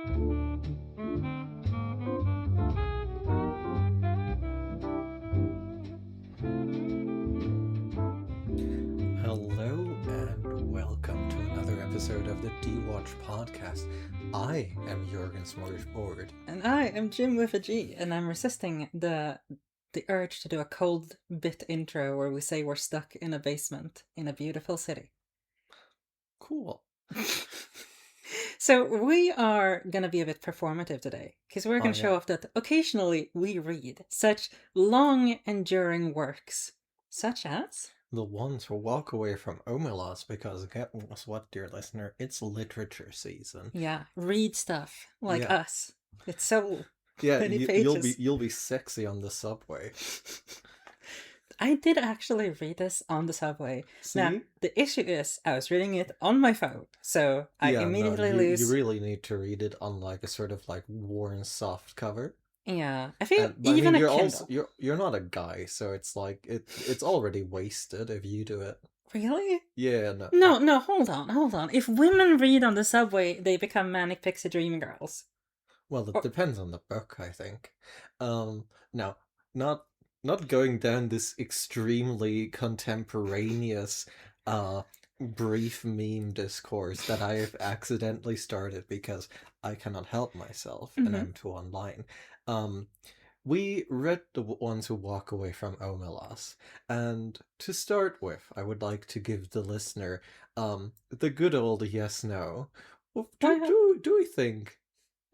Hello and welcome to another episode of the DewatchPod podcast. I am Jürgen Smorgasbord. And I am Jim with a G, and I'm resisting the urge to do a cold bit intro where we say we're stuck in a basement in a beautiful city. Cool. So we are going to be a bit performative today, because we're going to show off that occasionally we read such long, enduring works, such as... The ones who walk away from Omelas, because guess what, dear listener, it's literature season. Yeah, read stuff like us. It's so many pages. You'll be sexy on the subway. I did actually read this on the subway. See? Now, the issue is I was reading it on my phone, so I immediately lose... You really need to read it on like a sort of like worn soft cover. Yeah, I feel even you're a Kindle. Also, you're not a guy, so it's like it's already wasted if you do it. Really? Yeah, No, hold on. If women read on the subway, they become manic pixie dream girls. Well, it depends on the book, I think. Now, not going down this extremely contemporaneous brief meme discourse that I have accidentally started because I cannot help myself and I'm too online. We read the ones who walk away from Omelas, and to start with, I would like to give the listener the good old yes/no. Do we think?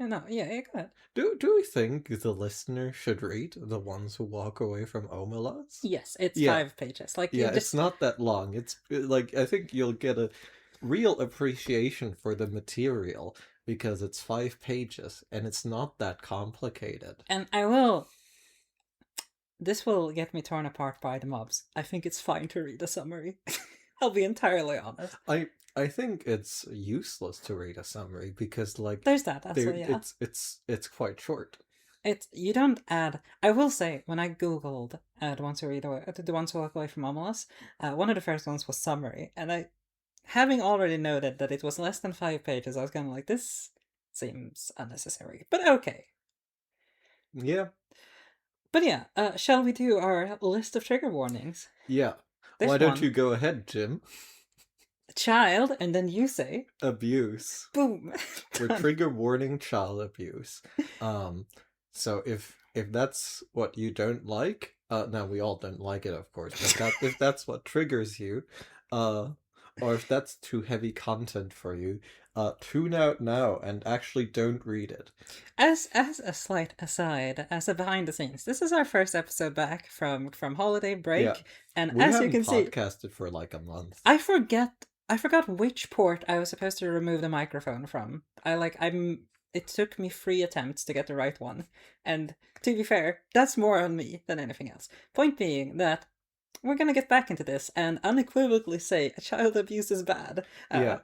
No, yeah, go ahead. Do we think the listener should read the ones who walk away from Omelas? Yes, it's 5 pages. It's not that long. It's like I think you'll get a real appreciation for the material because it's 5 pages and it's not that complicated. And this will get me torn apart by the mobs. I think it's fine to read a summary. I'll be entirely honest. I think it's useless to read a summary because like there's that as well, yeah. It's quite short. You don't add. I will say when I googled the ones who walk away from Omelas, one of the first ones was summary, and having already noted that it was less than 5 pages, I was kind of like, this seems unnecessary, but okay. Yeah. But yeah, shall we do our list of trigger warnings? Yeah. Why don't you go ahead, Jim? Child, and then you say abuse. Boom. We're trigger warning child abuse. So if that's what you don't like, no, we all don't like it, of course. But if that's what triggers you, or if that's too heavy content for you, tune out now and actually don't read it. As a slight aside, as a behind the scenes, this is our first episode back from holiday break, and as you can see, podcasted for like a month. I forgot which port I was supposed to remove the microphone from. It took me 3 attempts to get the right one, and to be fair, that's more on me than anything else. Point being that we're gonna get back into this and unequivocally say child abuse is bad,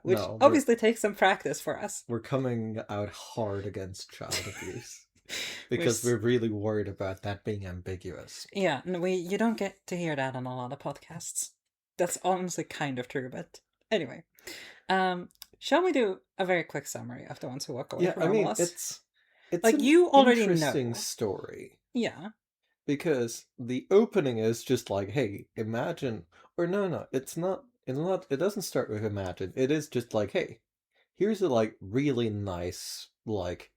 which obviously takes some practice for us. We're coming out hard against child abuse because we're really worried about that being ambiguous. Yeah, you don't get to hear that on a lot of podcasts. That's honestly kind of true, but anyway, shall we do a very quick summary of the ones who walk away from Omelas? It's like an you already interesting know. Story. Yeah. Because the opening is just like, hey, imagine, or no, it's not, it doesn't start with imagine. It is just like, hey, here's a like really nice like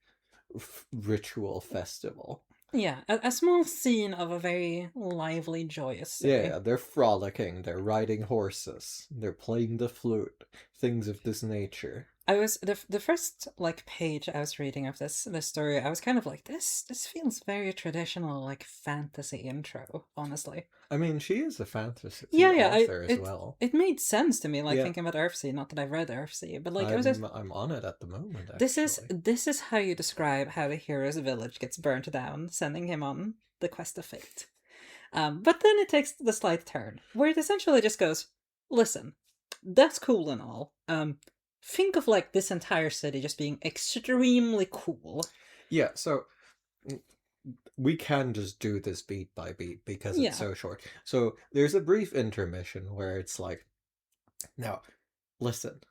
ritual festival. Yeah, a small scene of a very lively, joyous city. Yeah, they're frolicking, they're riding horses, they're playing the flute, things of this nature. I was the first like page I was reading of this story, I was kind of like, this feels very traditional, like fantasy intro, honestly. I mean, she is a fantasy author as well. It made sense to me, like thinking about Earthsea. Not that I've read Earthsea, but like I'm on it at the moment. Actually. This is how you describe how the hero's village gets burnt down, sending him on the quest of fate. But then it takes the slight turn where it essentially just goes, listen, that's cool and all. Think of like this entire city just being extremely cool. Yeah, so we can just do this beat by beat because it's so short. So there's a brief intermission where it's like, now, listen,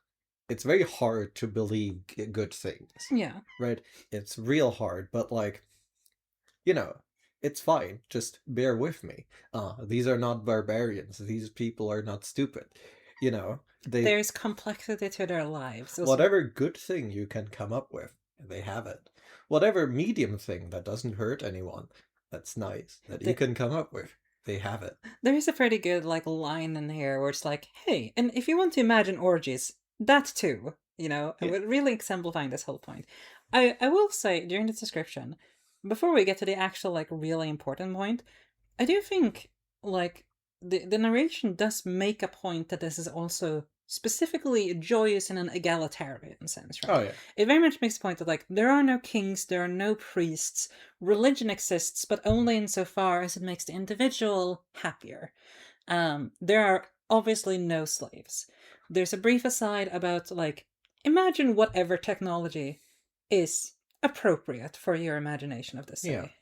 it's very hard to believe good things, Yeah. right? It's real hard, but like, you know, it's fine. Just bear with me. These are not barbarians. These people are not stupid. You know, they There's complexity to their lives. whatever good thing you can come up with, they have it. Whatever medium thing that doesn't hurt anyone, that's nice, that you The, can come up with, they have it. there is a pretty good like line in here where it's like, hey, and if you want to imagine orgies, that too, and Yeah. we're really exemplifying this whole point. I will say during the description, before we get to the actual like really important point, I do think like the narration does make a point that this is also specifically joyous in an egalitarian sense, Oh right? yeah. It very much makes the point that like there are no kings, there are no priests, religion exists, but only insofar as it makes the individual happier. There are obviously no slaves. There's a brief aside about like imagine whatever technology is appropriate for your imagination of the Yeah. city.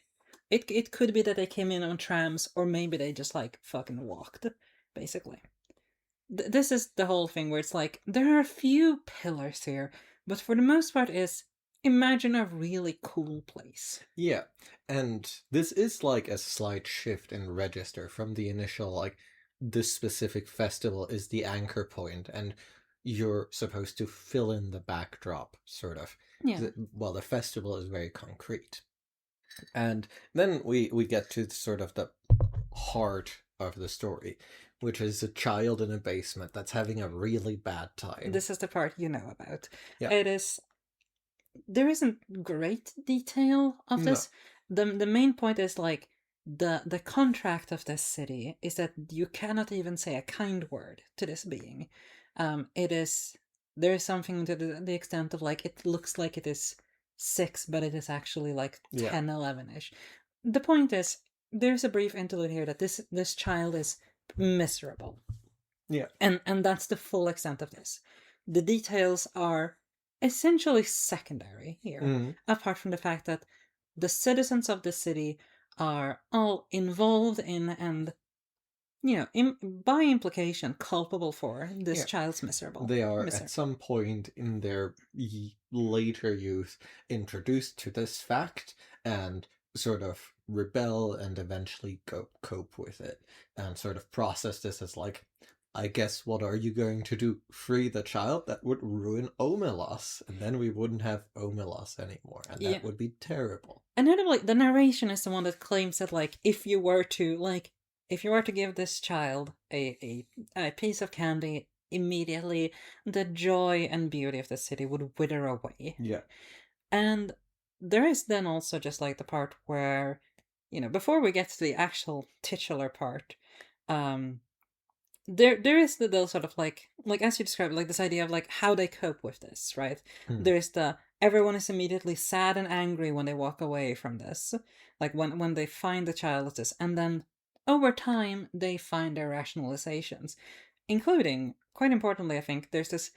It could be that they came in on trams, or maybe they just like fucking walked, basically. This is the whole thing where it's like there are a few pillars here, but for the most part, is imagine a really cool place. Yeah. And this is like a slight shift in register from the initial like this specific festival is the anchor point and you're supposed to fill in the backdrop, sort of. Yeah, Well, the festival is very concrete. And then we get to sort of the heart of the story, which is a child in a basement that's having a really bad time. this is the part you know about. Yeah. It is there isn't great detail of No. this. The main point is like the contract of this city is that you cannot even say a kind word to this being. It is there is something to the extent of like it looks like it is 6, but it is actually like Yeah. 10, 11-ish. The point is there's a brief interlude here that this child is miserable. Yeah. And that's the full extent of this. The details are essentially secondary here, Mm. apart from the fact that the citizens of the city are all involved in and, by implication, culpable for this Yeah. child's miserable. They are at some point in their later youth introduced to this fact and sort of rebel and eventually cope with it and sort of process this as like, I guess what are you going to do? Free the child? That would ruin Omelas, and then we wouldn't have Omelas anymore, and Yeah. that would be terrible. And notably, the narration is the one that claims that, like, if you were to give this child a piece of candy immediately, the joy and beauty of the city would wither away. Yeah. And there is then also just like the part where, before we get to the actual titular part, um, there is the sort of like as you described, like this idea of like how they cope with this, right? Hmm. There's the everyone is immediately sad and angry when they walk away from this, like when they find the child as this, and then over time they find their rationalizations, including quite importantly, I think there's this.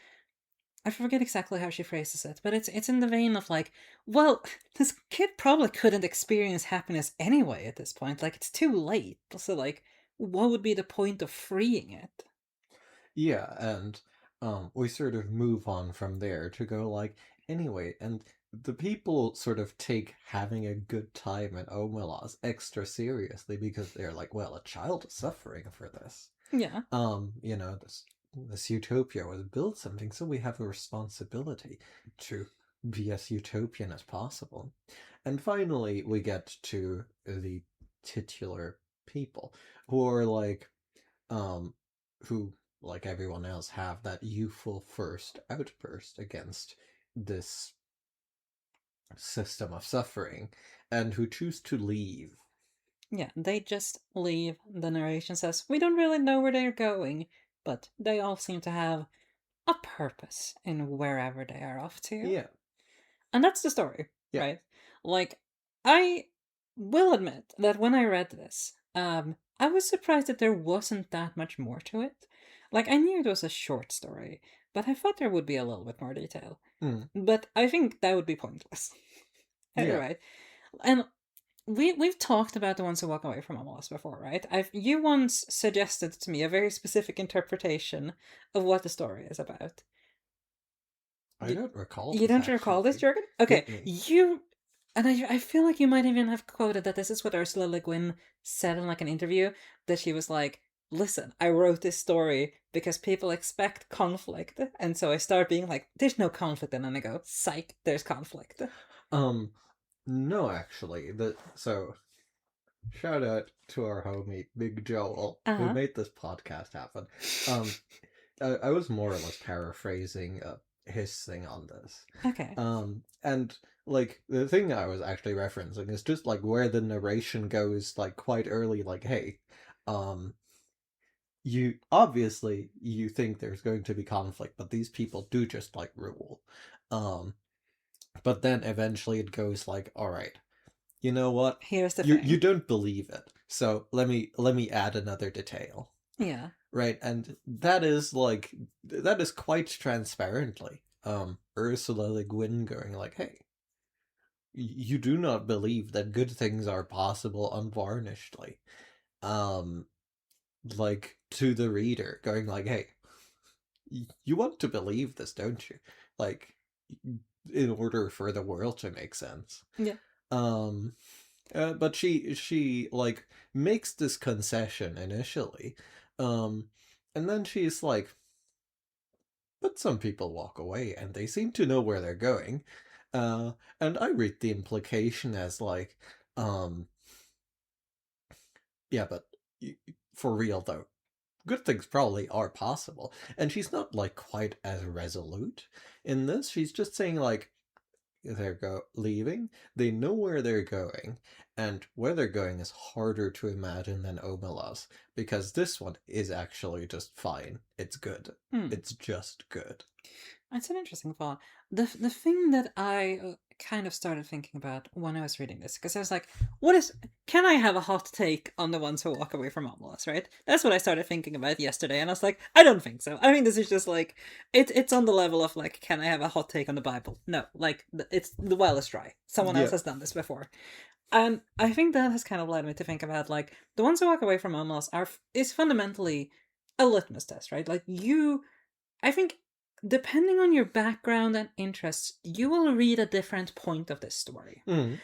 I forget exactly how she phrases it, but it's in the vein of like, well, this kid probably couldn't experience happiness anyway at this point. Like it's too late. So like, what would be the point of freeing it? Yeah, and we sort of move on from there to go like, anyway, and the people sort of take having a good time at Omelas extra seriously because they're like, well, a child is suffering for this. Yeah. This utopia was built something, so we have a responsibility to be as utopian as possible. And finally, we get to the titular people who are like, who, like everyone else, have that youthful first outburst against this system of suffering and who choose to leave. Yeah, they just leave. The narration says, we don't really know where they're going, but they all seem to have a purpose in wherever they are off to. Yeah. And that's the story, Yeah. right? Like, I will admit that when I read this, I was surprised that there wasn't that much more to it. Like, I knew it was a short story, but I thought there would be a little bit more detail. Mm. But I think that would be pointless. Yeah. Right? And we've talked about the ones who walk away from Omelas before, right? You once suggested to me a very specific interpretation of what the story is about. I don't recall You this don't recall this, actually. Jurgen? Okay, Mm-mm. you and I feel like you might even have quoted that this is what Ursula Le Guin said in like an interview, that she was like, "Listen, I wrote this story because people expect conflict, and so I start being like, there's no conflict, and then I go, psych, there's conflict." Um, no, actually, so shout out to our homie Big Joel Uh who huh. made this podcast happen. Um, I was more or less paraphrasing his thing on this. Okay. And like the thing I was actually referencing is just like where the narration goes like quite early, like, hey, um, you obviously you think there's going to be conflict, but these people do just like rule. Um, but then eventually it goes like, all right, you know what? Here's the You thing. don't believe it, so let me add another detail, Yeah. right? And that is like that is quite transparently Ursula Le Guin going like, hey, you do not believe that good things are possible unvarnishedly. Um, like to the reader, going like, hey, you want to believe this, don't you? Like, in order for the world to make sense. Yeah. Um, but she like makes this concession initially, um, and then she's like, but some people walk away and they seem to know where they're going. And I read the implication as like, um, yeah, but for real though, good things probably are possible. And she's not like quite as resolute in this. She's just saying like, leaving. They know where they're going, and where they're going is harder to imagine than Omelas, because this one is actually just fine. It's good. Hmm. It's just good. That's an interesting thought. The thing that I kind of started thinking about when I was reading this, because I was like, what is, can I have a hot take on the ones who walk away from Omelas, right? That's what I started thinking about yesterday, and I was like, I don't think so. I think this is just like, it's on the level of like, can I have a hot take on the Bible? No, like, it's, the well is dry. Someone else Yeah. has done this before. And I think that has kind of led me to think about like, the ones who walk away from Omelas is fundamentally a litmus test, right? Like, I think depending on your background and interests, you will read a different point of this story. Mm.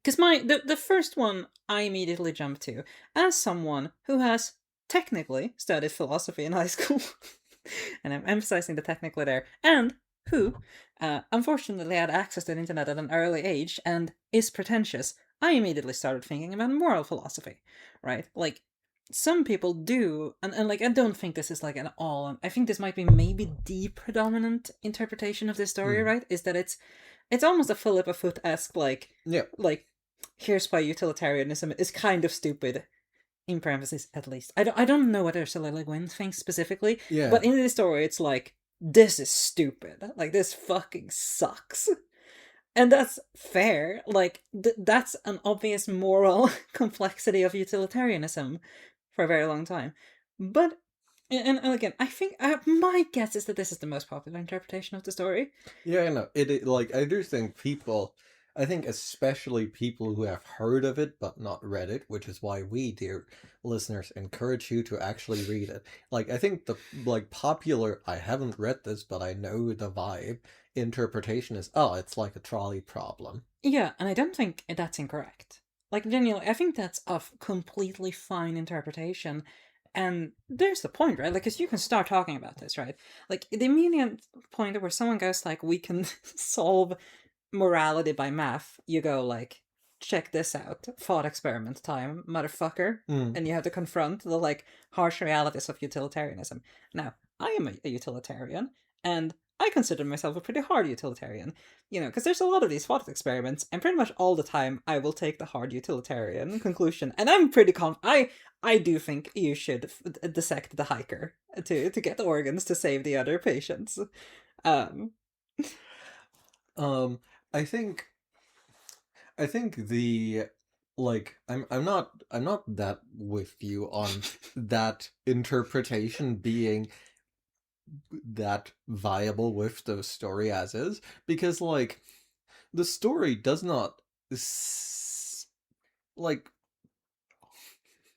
Because the first one I immediately jumped to, as someone who has technically studied philosophy in high school, and I'm emphasizing the technically there, and who, unfortunately, had access to the internet at an early age and is pretentious, I immediately started thinking about moral philosophy, right? Like, some people do, and like, I don't think this is like an all, I think this might be maybe the predominant interpretation of this story, Mm. right? Is that it's almost a Philippa Foot-esque, Yeah. like, here's why utilitarianism is kind of stupid, in parentheses at least. I don't know what Ursula Le Guin thinks specifically, Yeah. but in this story it's like, this is stupid. Like, this fucking sucks. And that's fair. Like, that's an obvious moral complexity of utilitarianism for a very long time. But, and again, I think, my guess is that this is the most popular interpretation of the story. Yeah, I know. Like I do think people, I think especially people who have heard of it but not read it, which is why we, dear listeners, encourage you to actually read it. Like I think the like popular, I haven't read this but I know the vibe interpretation is, oh, it's like a trolley problem. Yeah, and I don't think that's incorrect. Like, genuinely, I think that's a completely fine interpretation. And there's the point, right? Like, because you can start talking about this, right? Like, the immediate point where someone goes, like, we can solve morality by math, you go, like, check this out. Thought experiment time, motherfucker. Mm. And you have to confront the, like, harsh realities of utilitarianism. Now, I am a utilitarian, and I consider myself a pretty hard utilitarian, because there's a lot of these thought experiments, and pretty much all the time I will take the hard utilitarian conclusion, and I'm pretty I do think you should dissect the hiker to get organs to save the other patients. Um, Um, I think the like I'm not that with you on that interpretation being that viable with the story as is, because like the story does not like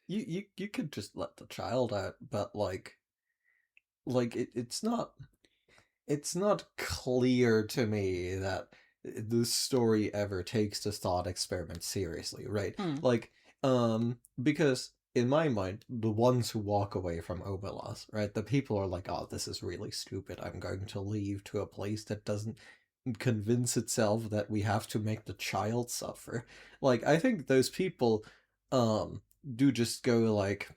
you could just let the child out, but like it's not it's not clear to me that the story ever takes the thought experiment seriously, right? Hmm. Like, because in my mind, the ones who walk away from Omelas, right, the people are like, oh, this is really stupid. I'm going to leave to a place that doesn't convince itself that we have to make the child suffer. Like, I think those people, do just go like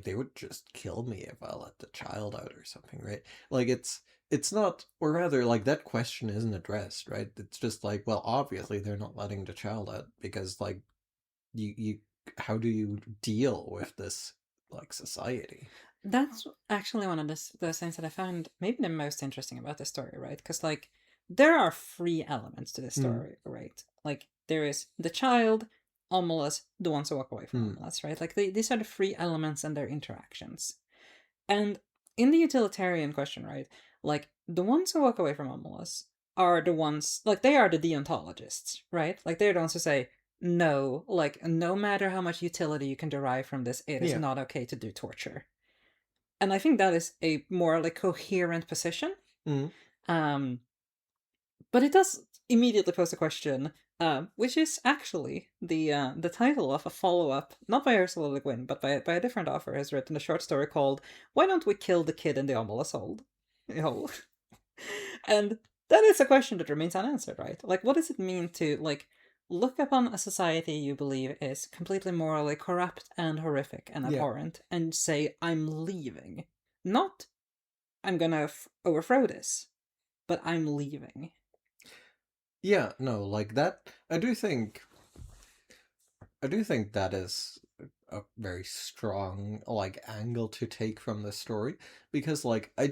they would just kill me if I let the child out or something, right? Like it's not, or rather, like that question isn't addressed, right? It's just like, well, obviously they're not letting the child out because like you how do you deal with this like society? That's actually one of those things that I found maybe the most interesting about the story, right? Because like there are three elements to this Mm, story, right? Like there is the child, Omelas, the ones who walk away from mm, Omelas, right? Like these are the three elements and their interactions. And in the utilitarian question, right? Like the ones who walk away from Omelas are the ones, like they are the deontologists, right? Like they're the ones who say, no, like no matter how much utility you can derive from this, it is yeah. not okay to do torture. And I think that is a more like coherent position. Mm, Um, but it does immediately pose a question, which is actually the title of a follow up, not by Ursula Le Guin, but by a different author, has written a short story called "Why Don't We Kill the Kid in the Omelas Hole?" Hole. And that is a question that remains unanswered, right? Like, what does it mean to like look upon a society you believe is completely morally corrupt and horrific and yeah. abhorrent, and say, "I'm leaving," not "I'm gonna overthrow this," but "I'm leaving." Yeah, no, like that I do think that is a very strong like angle to take from the story because like I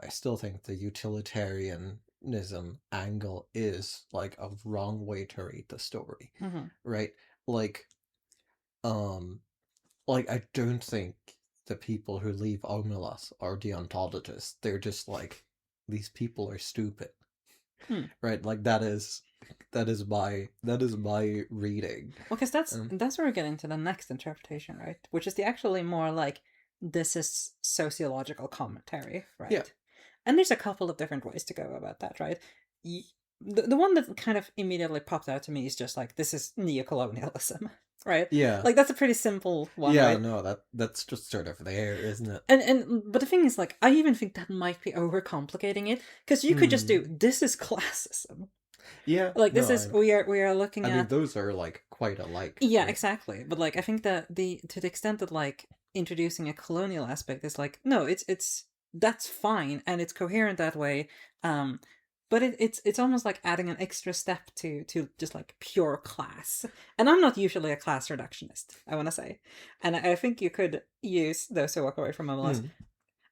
still think the utilitarianism angle is like a wrong way to read the story, Mm-hmm. right? Like um I don't think the people who leave Omelas are deontologists. They're just like these people are stupid, Hmm. right? Like that is my reading. Well, because that's Um, that's where we get into the next interpretation, right? Which is the actually more like this is sociological commentary, yeah, right? And there's a couple of different ways to go about that, right? The one that kind of immediately popped out to me is just like this is neocolonialism, right? yeah. Like that's a pretty simple one, Yeah, right? no, that's just sort of there, isn't it? And but the thing is, like, I even think that might be overcomplicating it because you could just do Hmm. this is classism, Yeah, like this no, is we are looking I mean at. those are like quite alike, Yeah, right? exactly. But like I think that the to the extent that like introducing a colonial aspect is like no, it's that's fine and it's coherent that way. Um but it's almost like adding an extra step to just like pure class. And I'm not usually a class reductionist, I want to say. And I think you could use those who walk away from MLS. Hmm.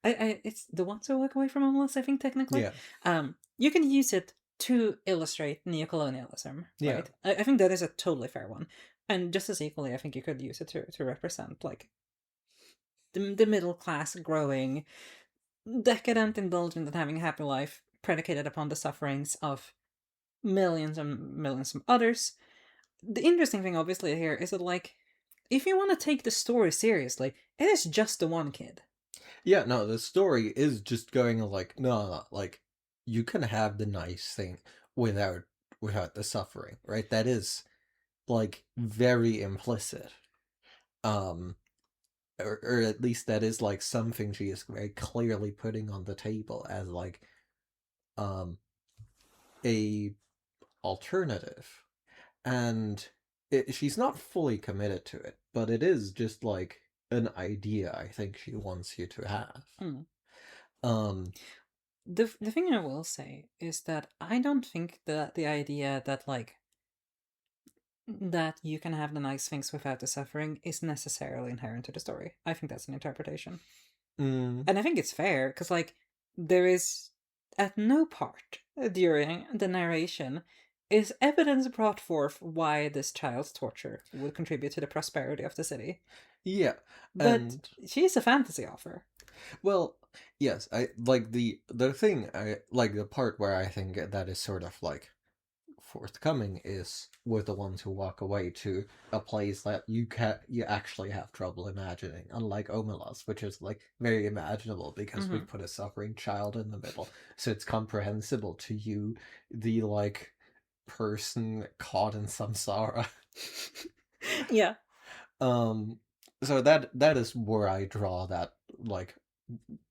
I it's the ones who walk away from MLS, I think technically. Yeah, You can use it to illustrate neocolonialism, yeah, right? I think that is a totally fair one. And just as equally, I think you could use it to represent like the middle class growing, decadent, indulgent, and having a happy life predicated upon the sufferings of millions and millions of others. The interesting thing, obviously, here is that like if you want to take the story seriously, it is just the one kid. yeah. No, the story is just going like, no, like you can have the nice thing without without the suffering, right? That is like very implicit. Um, or at least that is like something she is very clearly putting on the table as like um a alternative, and she's not fully committed to it, but it is just like an idea I think she wants you to have. Mm. Um, The thing I will say is that I don't think that the idea that like that you can have the nice things without the suffering is necessarily inherent to the story. I think that's an interpretation. mm, And I think it's fair because like there is at no part during the narration is evidence brought forth why this child's torture would contribute to the prosperity of the city. yeah, But and she's a fantasy author. well, yes, I like the thing I like the part where I think that is sort of like forthcoming is we're the ones who walk away to a place that you actually have trouble imagining, unlike Omelas, which is like very imaginable because we put a suffering child in the middle, so it's comprehensible to you, the like person caught in samsara. Yeah. So that is where I draw that, like,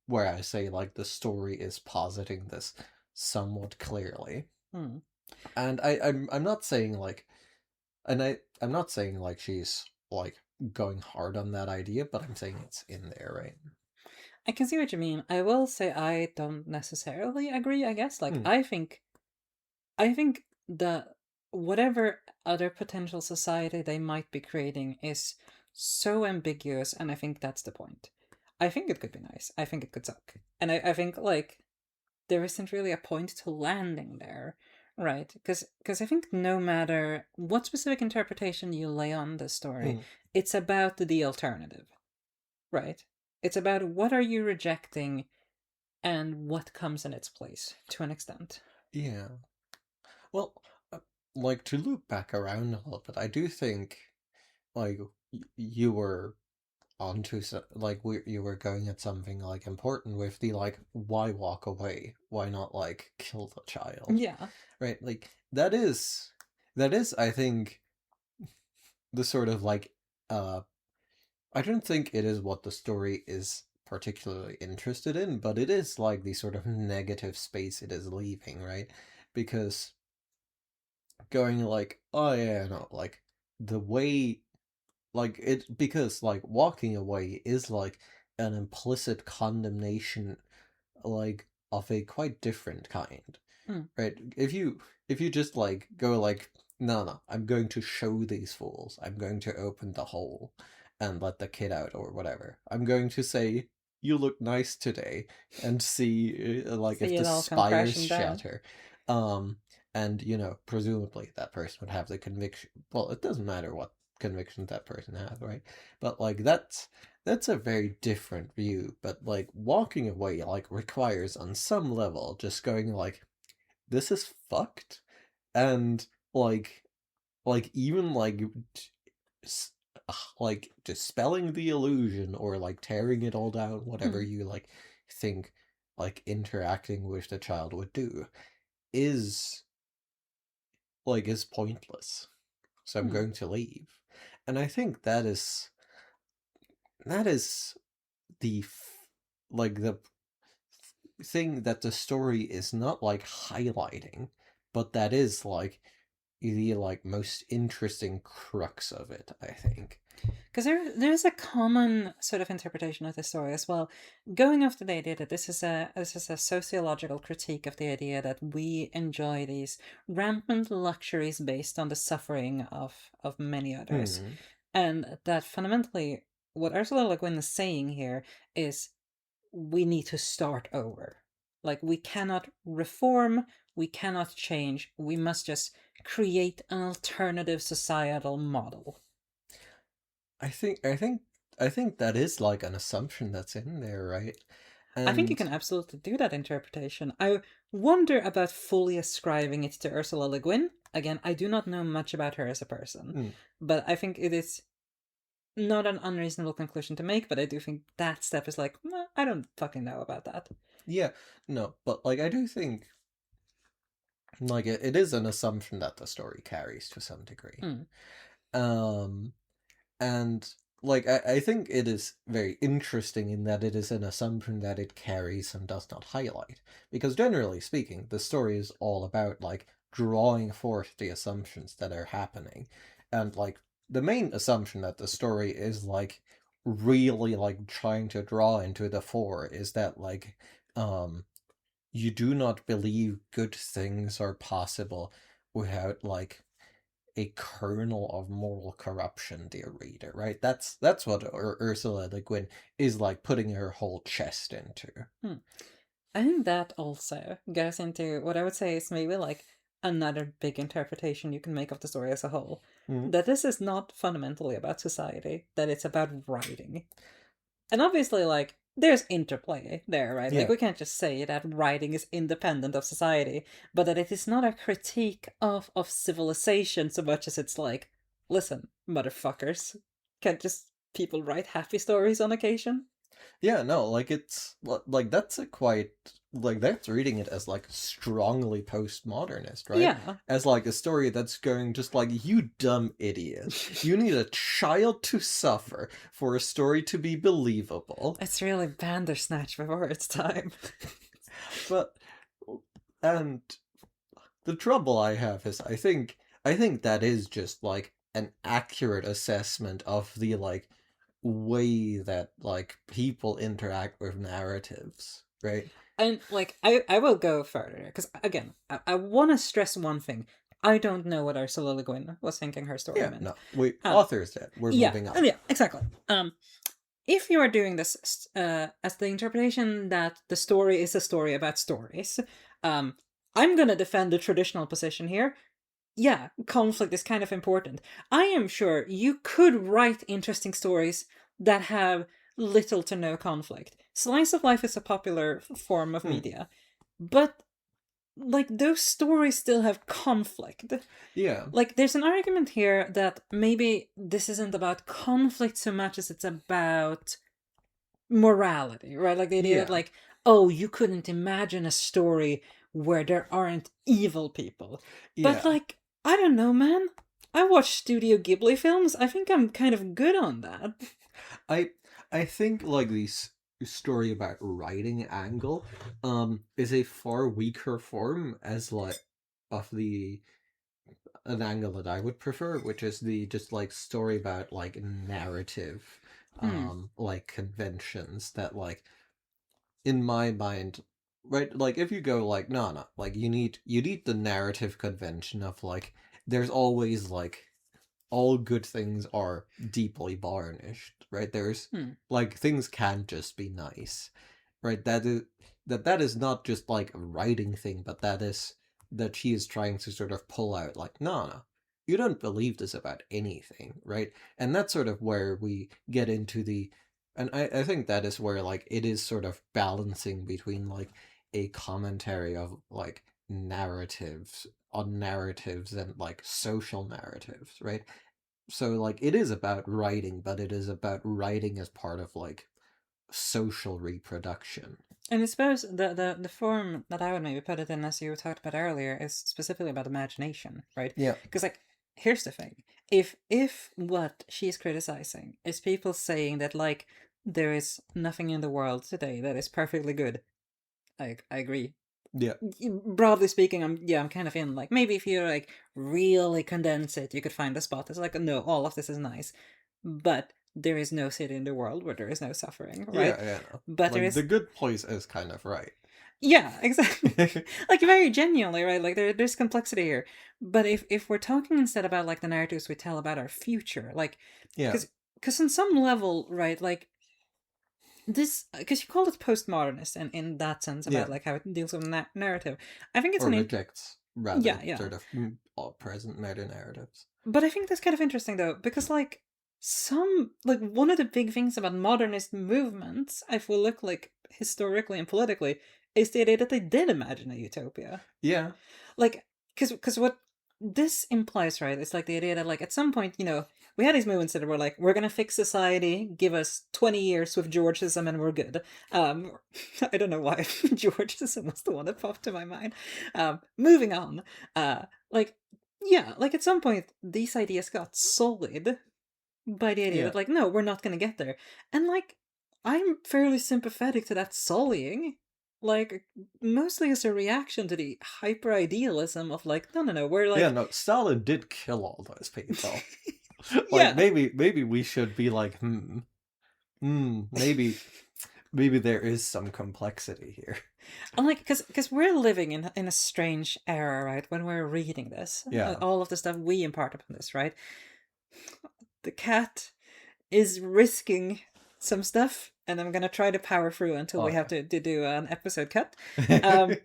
where I say like the story is positing this somewhat clearly. And I'm not saying like, I'm not saying like she's like going hard on that idea, but I'm saying it's in there, right? I can see what you mean. I will say I don't necessarily agree, I guess. Like, Hmm. I think that whatever other potential society they might be creating is so ambiguous, and I think that's the point. I think it could be nice. I think it could suck. And I think, like, there isn't really a point to landing there, right? Because I think no matter what specific interpretation you lay on the story, Hmm. it's about the alternative, right? It's about what are you rejecting and what comes in its place to an extent. Yeah. Well, uh, like to loop back around a little bit, I do think like you were onto like you were going at something like important with the like why walk away, why not like kill the child, Yeah. right? Like that is I think the sort of like uh I don't think it is what the story is particularly interested in, but it is like the sort of negative space it is leaving, right? Because going like, oh yeah, no, like the way, like it, because like walking away is like an implicit condemnation, like of a quite different kind, Mm. right? If you just like go like, no, I'm going to show these fools, I'm going to open the hole and let the kid out or whatever, I'm going to say you look nice today and see like if See the it all come spires crashing down. shatter. um and presumably that person would have the conviction, well, it doesn't matter what conviction that person has, right? But like that's a very different view. But like walking away like requires on some level just going like, this is fucked, and like even like like dispelling the illusion or like tearing it all down, whatever Mm. you like think like interacting with the child would do, is is pointless. So I'm Mm. going to leave. And I think that is the like the thing that the story is not like highlighting, but that is like the like most interesting crux of it, I think. Because there's a common sort of interpretation of the story as well, going off the idea that this is a sociological critique of the idea that we enjoy these rampant luxuries based on the suffering of many others, Hmm. and that fundamentally what Ursula Le Guin is saying here is we need to start over. Like, we cannot reform, we cannot change, we must just create an alternative societal model. I think that is like an assumption that's in there, right? I think you And can absolutely do that interpretation. I wonder about fully ascribing it to Ursula Le Guin. Again, I do not know much about her as a person, hmm, but I think it is not an unreasonable conclusion to make, but I do think that step is like, I don't fucking know about that. yeah, no, but like I do think like it is an assumption that the story carries to some degree. Mm. Um and like I think it is very interesting in that it is an assumption that it carries and does not highlight. Because generally speaking, the story is all about like drawing forth the assumptions that are happening. And like the main assumption that the story is like really like trying to draw into the fore is that like um you do not believe good things are possible without like a kernel of moral corruption, dear reader, right? That's what Ursula Le Guin is like putting her whole chest into. Hmm. I think that also goes into what I would say is maybe like another big interpretation you can make of the story as a whole. Mm. That this is not fundamentally about society, that it's about writing. And obviously, like, there's interplay there, right? Like, Yeah. we can't just say that writing is independent of society, but that it is not a critique of civilization so much as it's like, listen, motherfuckers, can't just people write happy stories on occasion? Yeah, no, like it's like that's a quite like that's reading it as like strongly postmodernist, right? Yeah. As like a story that's going just like you dumb idiot. You need a child to suffer for a story to be believable. It's really Bandersnatch before its time. But and the trouble I have is I think that is just like an accurate assessment of the like way that like people interact with narratives, right? And like, I will go further because again, I want to stress one thing. I don't know what Ursula Le Guin was thinking her story Yeah, meant. no, we Um, authors did. We're yeah, moving on. yeah, exactly. If you are doing this as the interpretation that the story is a story about stories, um, I'm gonna defend the traditional position here. Yeah, conflict is kind of important. I am sure you could write interesting stories that have little to no conflict. Slice of life is a popular form of Hmm. media, but like those stories still have conflict. Yeah, Like there's an argument here that maybe this isn't about conflict so much as it's about morality, right? Like the idea that yeah, like, oh, you couldn't imagine a story where there aren't evil people. But yeah. like, I don't know, man. I watch Studio Ghibli films. I think I'm kind of good on that. I I think like this story about writing angle is a far weaker form as like of the an angle that I would prefer, which is the just like story about like narrative Hmm. like conventions that like in my mind, right, like if you go like no like you need the narrative convention of like there's always like all good things are deeply varnished, right? There's Hmm. like things can't just be nice, right? That is not just like a writing thing, but that she is trying to sort of pull out like no, you don't believe this about anything, right? And that's sort of where we get into the and I think that is where like it is sort of balancing between like a commentary of like narratives on narratives and like social narratives, right? So like it is about writing, but it is about writing as part of like social reproduction. And I suppose the form that I would maybe put it in, as you talked about earlier, is specifically about imagination, right? Yeah, Because like, here's the thing: if what she's criticizing is people saying that like there is nothing in the world today that is perfectly good, I agree. yeah, Broadly speaking, I'm kind of in like maybe if you like really condense it, you could find a spot that's like no, all of this is nice, but there is no city in the world where there is no suffering, right? yeah. No. But there Like the is, good place is kind of right. yeah, exactly. Like very genuinely, right? Like there's complexity here. But if we're talking instead about like the narratives we tell about our future, like Yeah, because on some level, right, like this because you call it postmodernist and in that sense yeah. about like how it deals with narrative. I think it's Or an rejects rather yeah, yeah. sort of all present meta narratives. But I think that's kind of interesting though, because like some like one of the big things about modernist movements, if we look like historically and politically, is the idea that they did imagine a utopia. Yeah, Like, because what this implies, right, is like the idea that like at some point, we had these movements that were like, we're gonna fix society, give us 20 years with Georgism and we're good. Um, I don't know why Georgism was the one that popped to my mind. Moving on. Like, yeah, like at some point, these ideas got solid by the idea yeah. that like, no, we're not gonna get there. And like, I'm fairly sympathetic to that sullying. Like, mostly as a reaction to the hyper idealism of like, no, we're Yeah, like, no, Stalin did kill all those people. Like yeah. maybe we should be like, maybe there is some complexity here. And like, because we're living in a strange era, right? When we're reading this, Yeah. all of the stuff we impart upon this, right? The cat is risking some stuff, and I'm gonna try to power through until Oh we have yeah. to do an episode cut. Um,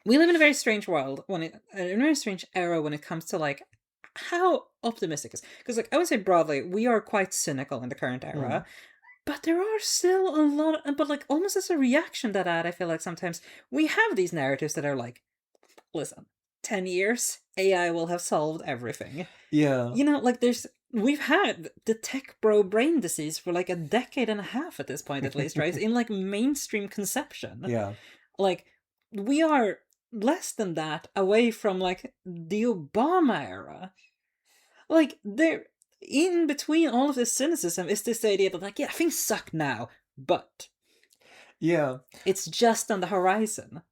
we live in a very strange world in a very strange era when it comes to like how optimistic is because like I would say broadly we are quite cynical in the current Hmm. era, But there are still a lot, but like almost as a reaction to that, I feel like sometimes we have these narratives that are like, listen, 10 years, AI will have solved everything. Yeah, Like we've had the tech bro brain disease for like a decade and a half at this point, at least, right? In like mainstream conception. yeah, Like, we are less than that away from like the Obama era. Like, there, in between all of this cynicism is this idea that, like, yeah, things suck now, but yeah, it's just on the horizon.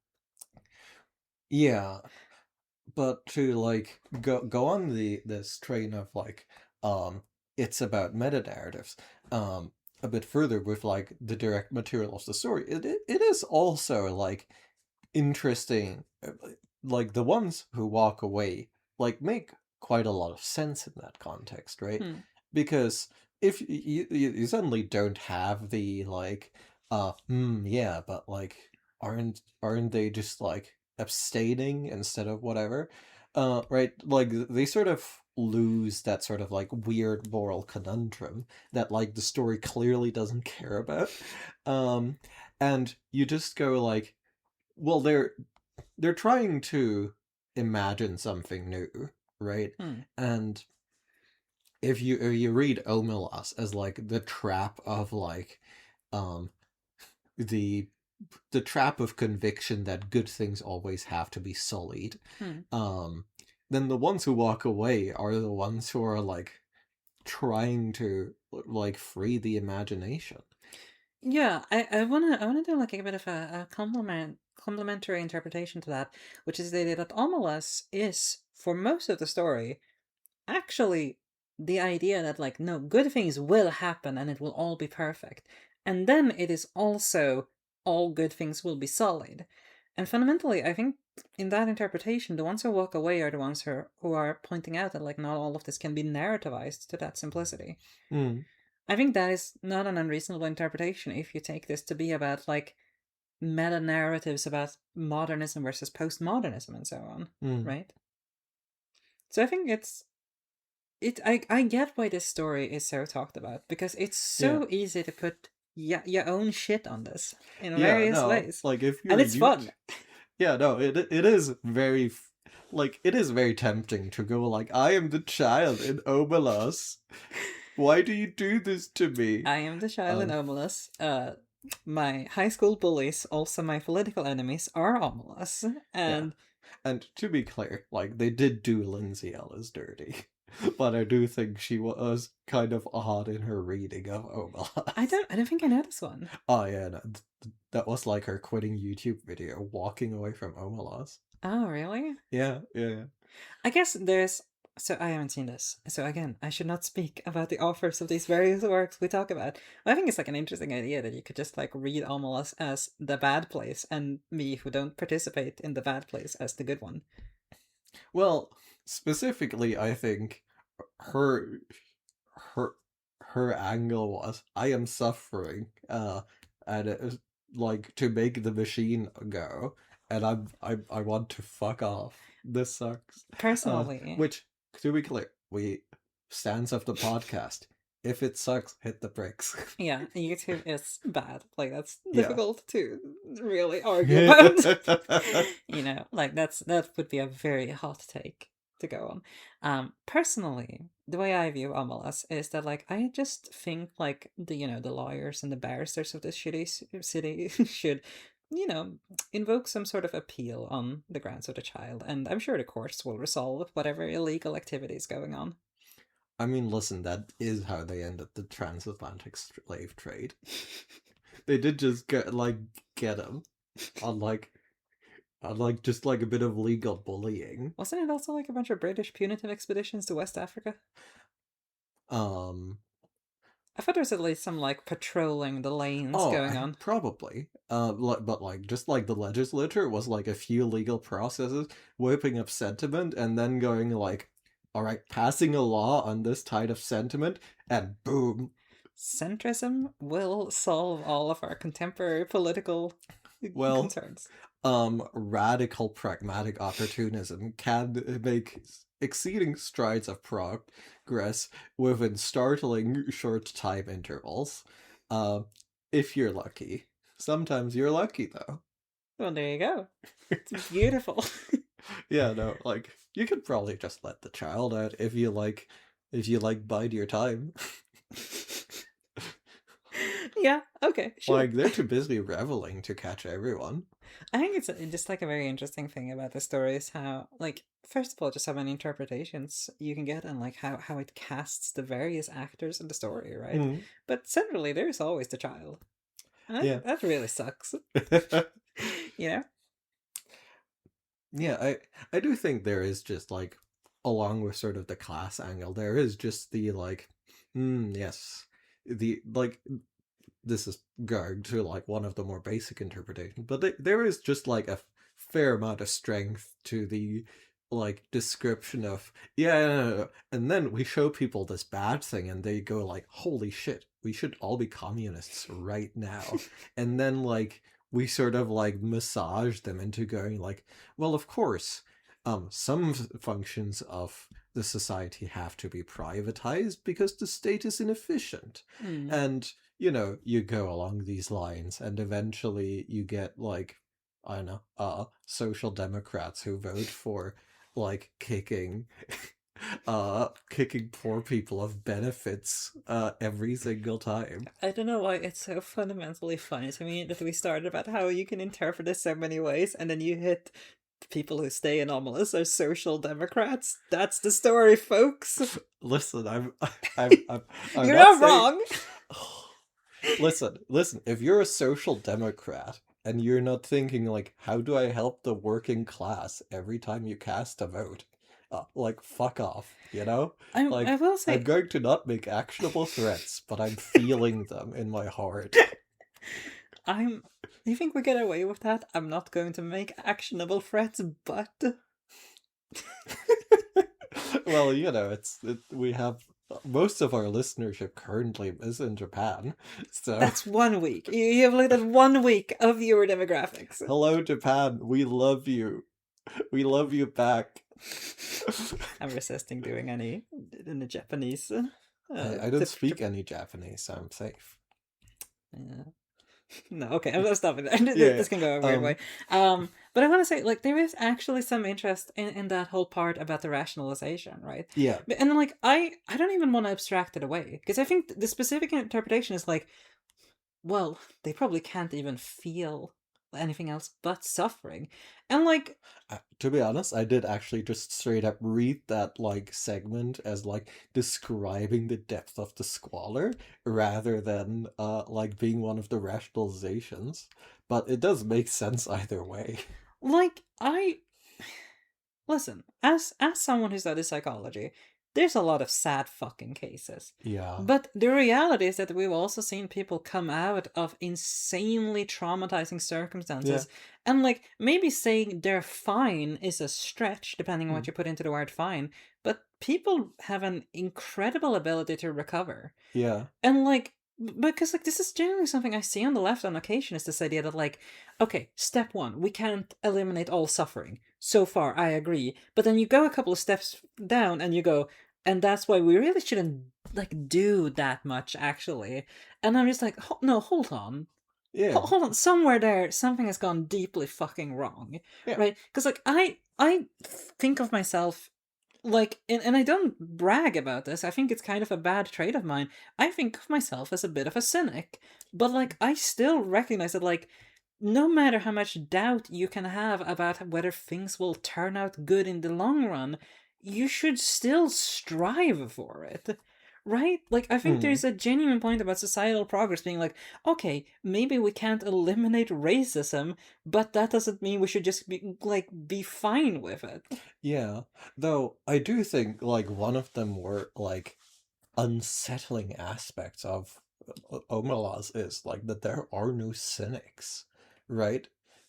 yeah. But to like go on this train of like it's about meta narratives a bit further with like the direct material of the story. It is also like interesting, like the ones who walk away like make quite a lot of sense in that context, right? Hmm. Because if you suddenly don't have the like yeah, but like aren't they just like abstaining instead of whatever, right, like they sort of lose that sort of like weird moral conundrum that like the story clearly doesn't care about, um and you just go like, well, they're trying to imagine something new, right? Hmm. And if you read Omelas as like the trap of like um the the trap of conviction that good things always have to be sullied, Hmm. um then the ones who walk away are the ones who are like trying to like free the imagination. Yeah, I wanna do like a bit of a complementary interpretation to that, which is the idea that Omelas is, for most of the story, actually the idea that like no, good things will happen and it will all be perfect. And then it is also all good things will be solid. And fundamentally, I think in that interpretation, the ones who walk away are the ones who are pointing out that like not all of this can be narrativized to that simplicity. Mm, I think that is not an unreasonable interpretation if you take this to be about like meta narratives about modernism versus postmodernism and so on, mm, right? So I think I get why this story is so talked about because it's yeah, so easy to put your own shit on this in yeah, various no, ways. like if And you're it's you fun. yeah, no, it is very like it is very tempting to go like, I am the child in Omelas. Why do you do this to me? I am the child in Um, Omelas. My high school bullies, also my political enemies, are Omelas. yeah, And and to be clear, like they did do Lindsay Ellis dirty, but I do think she was kind of odd in her reading of Omelas. I don't think I know this one. Oh yeah, no, that was like her quitting YouTube video, walking away from Omelas. Oh, really? Yeah, yeah, I guess there's. So I haven't seen this. So again, I should not speak about the authors of these various works we talk about. I think it's like an interesting idea that you could just like read Omelas as the bad place, and me who don't participate in the bad place as the good one. well, specifically, I think her her her angle was, I am suffering, and it was like to make the machine go, and I want to fuck off. This sucks. Personally, Which, to be clear, we stance of the podcast. If it sucks, hit the bricks. yeah, YouTube is bad. Like that's Yeah. difficult to really argue about. Like that would be a very hot take to go on. Personally, the way I view Omelas is that like I just think like the lawyers and the barristers of this city should you know invoke some sort of appeal on the grounds of the child, and I'm sure the courts will resolve whatever illegal activity is going on. I mean, listen, that is how they ended the transatlantic slave trade. They did just get him on like just like a bit of legal bullying. Wasn't it also like a bunch of British punitive expeditions to West Africa? Um. I thought there was at least some like patrolling the lanes Oh, going on. probably. But like just like the legislature was like a few legal processes, whipping up sentiment, and then going like, all right, passing a law on this tide of sentiment, and boom. Centrism will solve all of our contemporary political Well, concerns. radical pragmatic opportunism can make exceeding strides of progress within startling short time intervals. Uh, if you're lucky. Sometimes you're lucky though. Well, there you go. It's beautiful. Yeah, no, like you could probably just let the child out if you like bide your time. Yeah, okay, sure. Like they're too busy reveling to catch everyone. I think it's just like a very interesting thing about the story is how, like, first of all, just how many interpretations you can get and like how it casts the various actors in the story, right? Mm, But centrally, there's always the child. And yeah. that really sucks. You know? Yeah, I do think there is just like along with sort of the class angle, there is just the like yes. The like this is going to like one of the more basic interpretations, but there is just like a fair amount of strength to the like description of yeah, no, no, no. And then we show people this bad thing and they go like holy shit, we should all be communists right now. And then like we sort of like massage them into going like well of course some functions of the society have to be privatized because the state is inefficient. Mm. And you know, you go along these lines and eventually you get like, I don't know, social democrats who vote for like kicking poor people of benefits every single time. I don't know why it's so fundamentally funny to me that we started about how you can interpret this so many ways, and then you hit people who stay in Omelas are social democrats. That's the story, folks. Listen, I'm You're not not saying wrong. listen, if you're a social democrat and you're not thinking like how do I help the working class every time you cast a vote, like fuck off, you know? I Like will I'm say, going to not make actionable threats, but I'm feeling them in my heart. I'm. You think we get away with that? I'm not going to make actionable threats, but Well, you know, we have most of our listenership currently is in Japan, so that's 1 week. You have looked at 1 week of viewer demographics. hello Japan, we love you. We love you back. I'm resisting doing any in the Japanese. I don't speak any Japanese, so I'm safe. Yeah. No, okay, I'm stopping there. Yeah. This can go a weird way. But I want to say, like, there is actually some interest in that whole part about the rationalization, right? Yeah. And then, like, I don't even want to abstract it away because I think the specific interpretation is like, well, they probably can't even feel anything else but suffering, and like, To be honest, I did actually just straight up read that like segment as like describing the depth of the squalor rather than like being one of the rationalizations. But it does make sense either way. like I listen as someone who studies psychology. There's a lot of sad fucking cases. Yeah. But the reality is that we've also seen people come out of insanely traumatizing Yeah. circumstances. And, like, maybe saying they're fine is a stretch, depending on what Mm. you put into the word fine. But people have an incredible ability to recover. Yeah. And, like, because, like, this is generally something I see on the left on occasion is this idea that, like, okay, step one, we can't eliminate all suffering. So far, I agree. But then you go a couple of steps down and you go, and that's why we really shouldn't like do that much actually. And I'm just like, no, hold on. Yeah. Hold on, somewhere there something has gone deeply fucking wrong. Yeah. Right? Cuz like I think of myself like and I don't brag about this. I think it's kind of a bad trait of mine. I think of myself as a bit of a cynic. But like I still recognize that like no matter how much doubt you can have about whether things will turn out good in the long run, you should still strive for it. Right? Like, I think Mm. there's a genuine point about societal progress being like, okay, maybe we can't eliminate racism, but that doesn't mean we should just be fine with it. Yeah. Though I do think like one of them were like unsettling aspects of Omelas is like that there are no cynics, right?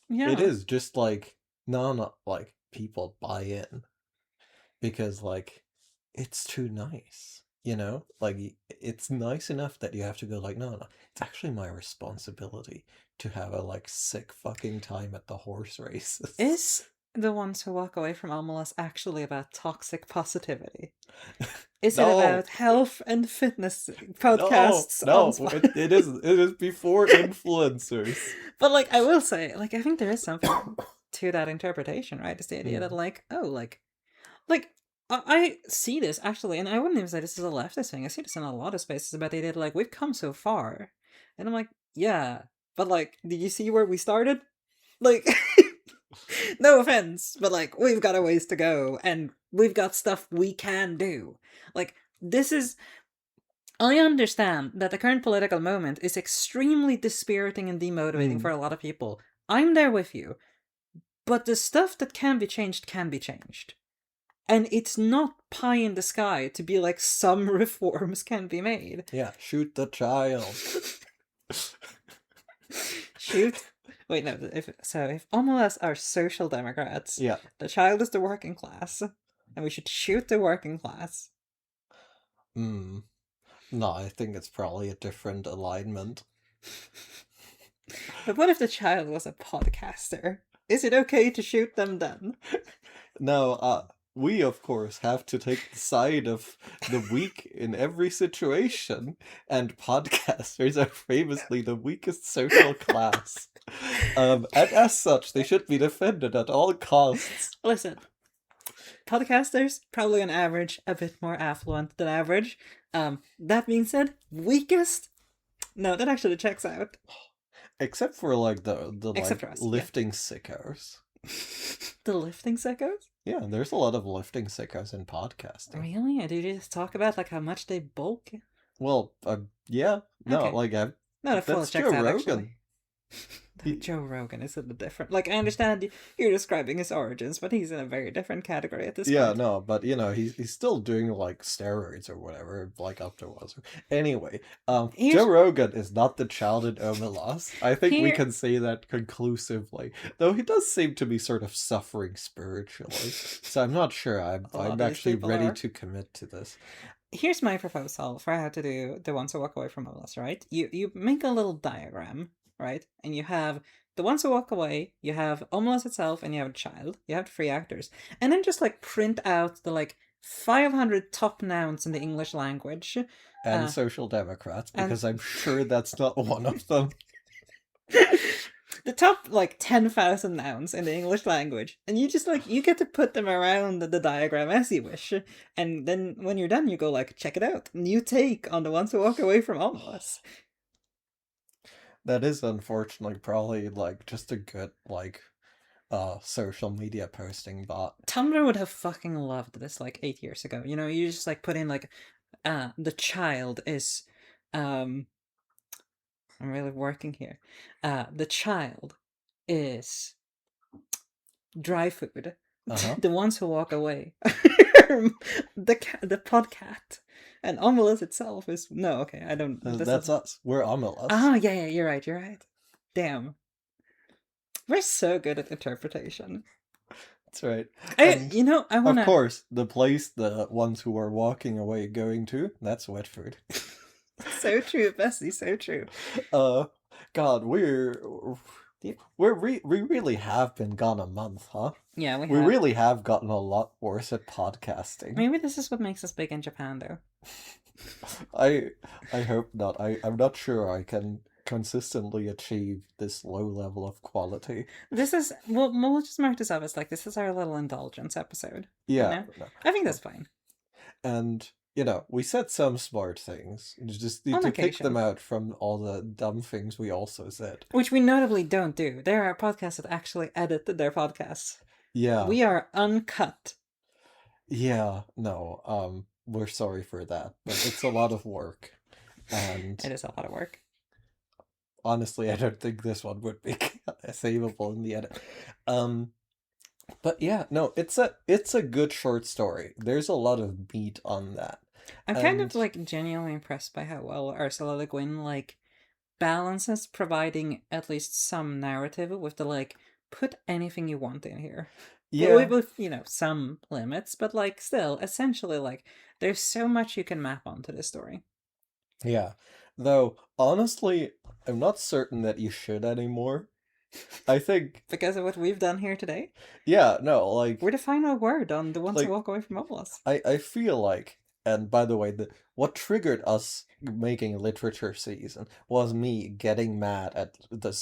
It Yeah. is just like not like people buy in because like it's too nice, you know? Like it's nice enough that you have to go like no, it's actually my responsibility to have a like sick fucking time at the horse races. Is The Ones Who Walk Away from Omelas actually about toxic positivity? Is it No, about health and fitness no, podcasts on no. Spotify? It is. It is before influencers. But like, I will say, like, I think there is something to that interpretation, right? It's the idea that, Mm, like, oh, like I see this actually, and I wouldn't even say this is a leftist thing. I see this in a lot of spaces about the idea that, like, we've come so far, and I'm like, yeah, but like, did you see where we started? Like, no offense, but like, we've got a ways to go, and we've got stuff we can do. Like, this is. I understand that the current political moment is extremely dispiriting and demotivating for mm, a lot of people. I'm there with you. But the stuff that can be changed can be changed. And it's not pie in the sky to be like some reforms can be made. yeah, shoot the child. Shoot. Wait, no. If Omelas are social democrats, Yeah. the child is the working class, and we should shoot the working class. Mm. No, I think it's probably a different alignment. But what if the child was a podcaster? Is it okay to shoot them then? No, we of course have to take the side of the weak in every situation, and podcasters are famously the weakest social class. And as such, they should be defended at all costs. Listen, podcasters probably on average a bit more affluent than average. That being said, weakest? No, that actually checks out. Except for like the Except like for us, lifting sickos. The lifting sickos? Yeah, there's a lot of lifting sickos in podcasting. Really? And did you just talk about like how much they bulk? Well, yeah, no, Okay. like No, that fully that's checks Joe out Rogan. actually. Joe Rogan is in a different. Like, I understand you're describing his origins, but he's in a very different category at this Yeah, point. no, but you know, he's still doing like steroids or whatever, like afterwards. Anyway, Joe Rogan is not the child in Omelas. I think we can say that conclusively. Though he does seem to be sort of suffering spiritually. So I'm not sure I'm actually ready to commit to this. Here's my proposal for how to do the Ones Who Walk Away from Omelas, right? You make a little diagram, right? And you have the Ones Who Walk Away, you have Omelas itself, and you have a child. You have 3 actors. And then just like print out the like 500 top nouns in the English language. And Social Democrats, because I'm sure that's not one of them. The top like 10,000 nouns in the English language, and you just like you get to put them around the diagram as you wish, and then when you're done you go like, check it out, new take on the Ones Who Walk Away from Omelas. That is unfortunately probably like just a good like social media posting bot. Tumblr would have fucking loved this like 8 years ago. You know, you just like put in like the child is I'm really working here. The child is dry food. The Ones Who Walk Away. the podcat. And Omelas itself is no, okay, I don't. That's us. We're Omelas. Oh yeah, you're right. Damn. We're so good at interpretation. That's right. I wanna. Of course, the place the ones who are walking away going to, that's Wetford. So true, Bessie, so true. God, we really have been gone a month, huh? Yeah, we really have gotten a lot worse at podcasting. Maybe this is what makes us big in Japan, though. I hope not. I'm not sure I can consistently achieve this low level of quality. This is we'll just mark this up as like this is our little indulgence episode. Yeah, you know? No. I think that's fine. And you know, we said some smart things. You just need to pick them out from all the dumb things we also said. Which we notably don't do. There are podcasts that actually edit their podcasts. Yeah. We are uncut. Yeah, no, we're sorry for that, but it's a lot of work. And it is a lot of work. Honestly, I don't think this one would be savable in the edit. But yeah, no, it's a good short story. There's a lot of meat on that. I'm kind of like genuinely impressed by how well Ursula Le Guin like balances providing at least some narrative with the like put anything you want in here. Yeah, with you know some limits, but like still essentially like there's so much you can map onto this story. Yeah, though honestly, I'm not certain that you should anymore. I think, Because of what we've done here today. yeah, no, like, We're the final word on the ones who like, walk away from Omelas. I feel like, and by the way, what triggered us making a literature season was me getting mad at the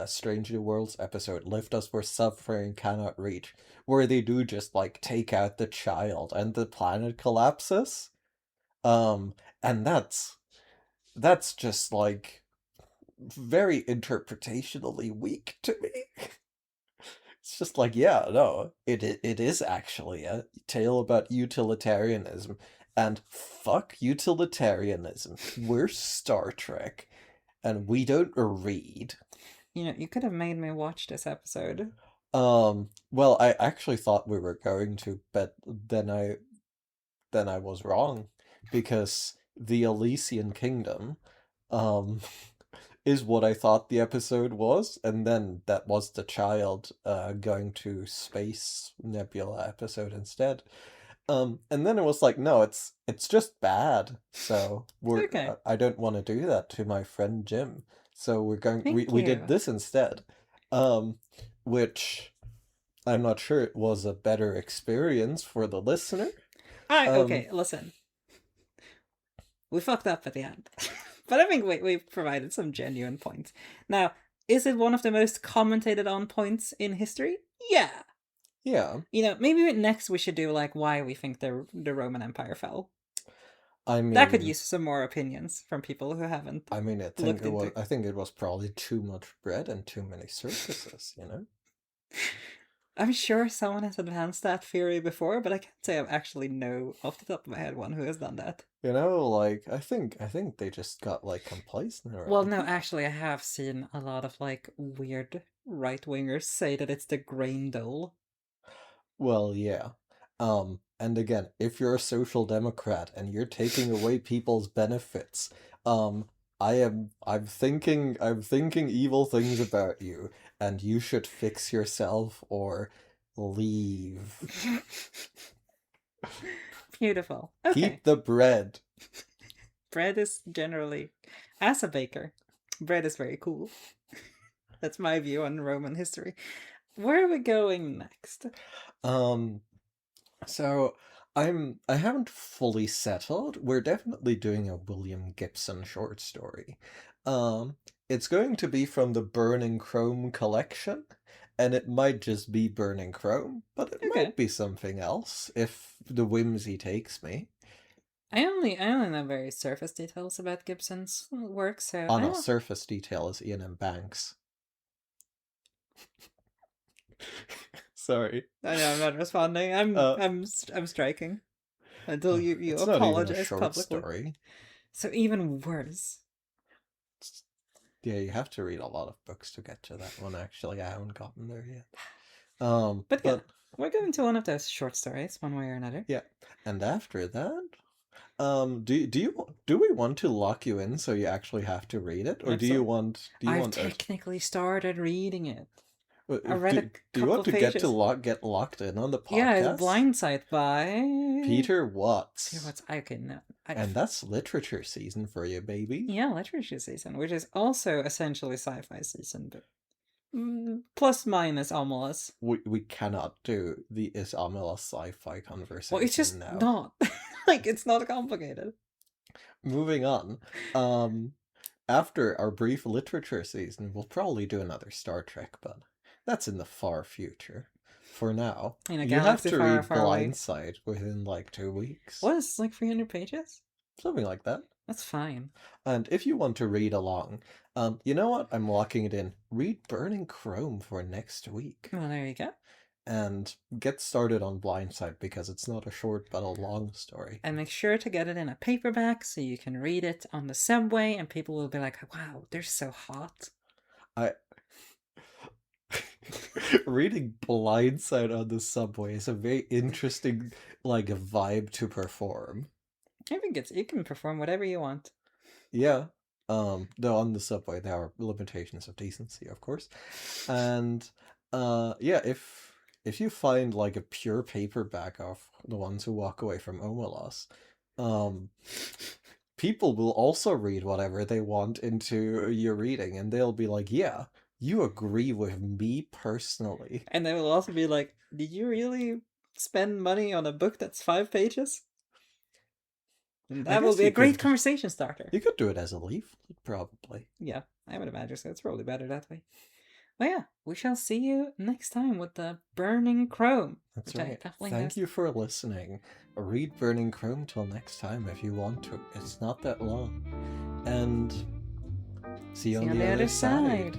Strange New Worlds episode, Lift Us Where Suffering Cannot Reach, where they do just, like, take out the child and the planet collapses. Um, and that's just, like, very interpretationally weak to me. It's just like, yeah, no, it is actually a tale about utilitarianism, and fuck utilitarianism. We're Star Trek, and we don't read. You know, you could have made me watch this episode. Well, I actually thought we were going to, but then I was wrong, because the Elysian Kingdom, um, is what I thought the episode was, and then that was the child going to space nebula episode instead. And then it was like, no, it's just bad. So Okay. I don't want to do that to my friend Jim. So Thank we did you. this instead. Um, which I'm not sure it was a better experience for the listener. Okay, listen. We fucked up at the end. But I think we provided some genuine points. Now, is it one of the most commentated on points in history? Yeah. Yeah. You know, maybe next we should do like why we think the Roman Empire fell. I That could mean, use some more opinions from people who haven't looked into. I think it was probably too much bread and too many circuses, you know? I'm sure someone has advanced that theory before, but I can't say I actually know off the top of my head one who has done that. You know, like I think they just got like complacent Well, around. no, actually, I have seen a lot of like weird right wingers say that it's the grain dole. Well, yeah. And again, if you're a social democrat and you're taking away people's benefits, um, I'm thinking evil things about you, and you should fix yourself or leave. Beautiful. Okay. Keep the bread. Bread is generally, as a baker, bread is very cool. That's my view on Roman history. Where are we going next? Um, so I haven't fully settled. We're definitely doing a William Gibson short story. Um, it's going to be from the Burning Chrome collection, and it might just be Burning Chrome, but it Okay. might be something else if the whimsy takes me. I only know very surface details about Gibson's work, so On I a don't. surface detail is Ian M. Banks. Sorry. I know I'm not responding. Uh, I'm striking until you it's not even a apologize short publicly. story. So even worse. Yeah, you have to read a lot of books to get to that one. Actually, I haven't gotten there yet. But yeah, But we're going to one of those short stories, one way or another. yeah, and after that, do we want to lock you in so you actually have to read it, or do you I've want us? technically started reading it. uh, I read a do you want couple to pages. get locked in on the Yeah, podcast? Blindside by Peter Watts. What's okay? No, And that's literature season for you, baby. yeah, literature season, which is also essentially sci-fi season, but plus minus Omelas. We cannot do the Is Omelas sci-fi conversation Well, it's just now. not like it's not complicated. Moving on. After our brief literature season, we'll probably do another Star Trek, but that's in the far future. For now, In a you have galaxy to far, read far away. Blindside within like 2 weeks. What is like 300 pages? Something like that. That's fine. And if you want to read along, you know what? I'm locking it in. Read Burning Chrome for next week. Well, there you go. And get started on Blindside because it's not a short but a long story. And make sure to get it in a paperback so you can read it on the subway and people will be like, wow, they're so hot. Reading Blindside on the subway is a very interesting like vibe to perform. I think you can perform whatever you want. Yeah. Though on the subway there are limitations of decency, of course. And yeah, if you find like a pure paperback of the ones who walk away from Omelas, people will also read whatever they want into your reading, and they'll be like, yeah, You agree with me personally. And they will also be like, did you really spend money on a book that's 5 pages? And that will be a great conversation starter. You could do it as a leaflet, probably. Yeah, I would imagine so. It's probably better that way. Well, yeah, we shall see you next time with the Burning Chrome. That's right. Thank you for listening. Read Burning Chrome till next time if you want to. It's not that long. And see you on the other side.